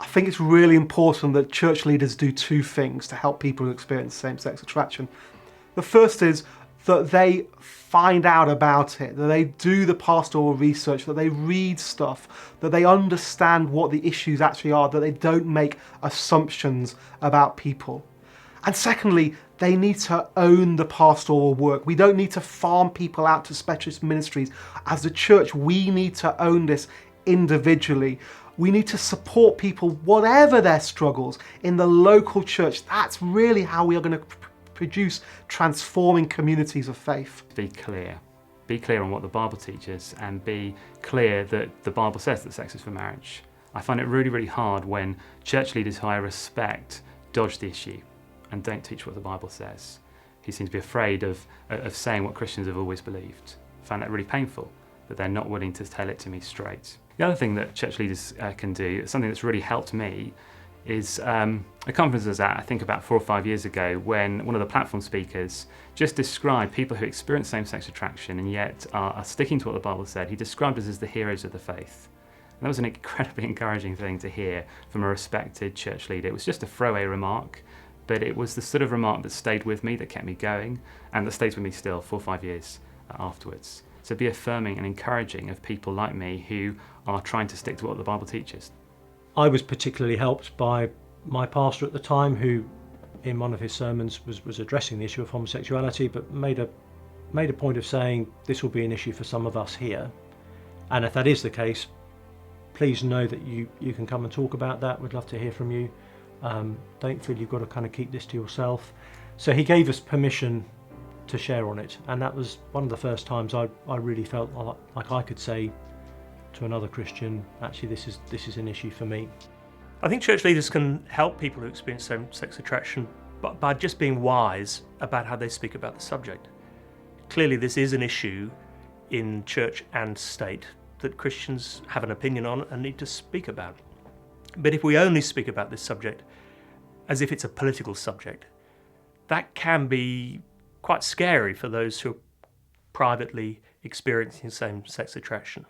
think it's really important that church leaders do two things to help people who experience same-sex attraction. The first is that they find out about it, that they do the pastoral research, that they read stuff, that they understand what the issues actually are, that they don't make assumptions about people. And secondly, they need to own the pastoral work. We don't need to farm people out to specialist ministries. As the church, we need to own this individually. We need to support people, whatever their struggles, in the local church. That's really how we are going to produce transforming communities of faith. Be clear on what the Bible teaches, and be clear that the Bible says that sex is for marriage. I find it really, really hard when church leaders who I respect dodge the issue and don't teach what the Bible says. He seems to be afraid of saying what Christians have always believed. I find that really painful, that they're not willing to tell it to me straight. The other thing that church leaders can do, something that's really helped me, is a conference I was at, I think about 4 or 5 years ago, when one of the platform speakers just described people who experience same-sex attraction and yet are sticking to what the Bible said. He described us as the heroes of the faith. And that was an incredibly encouraging thing to hear from a respected church leader. It was just a throwaway remark, but it was the sort of remark that stayed with me, that kept me going, and that stays with me still 4 or 5 years afterwards. So be affirming and encouraging of people like me who are trying to stick to what the Bible teaches. I was particularly helped by my pastor at the time, who in one of his sermons was addressing the issue of homosexuality, but made a point of saying this will be an issue for some of us here, and if that is the case, please know that you can come and talk about that. We'd love to hear from you. Don't feel you've got to kind of keep this to yourself. So he gave us permission to share on it, and that was one of the first times I really felt like I could say to another Christian, actually this is an issue for me. I think church leaders can help people who experience same-sex attraction by just being wise about how they speak about the subject. Clearly this is an issue in church and state that Christians have an opinion on and need to speak about. But if we only speak about this subject as if it's a political subject, that can be quite scary for those who are privately experiencing same-sex attraction.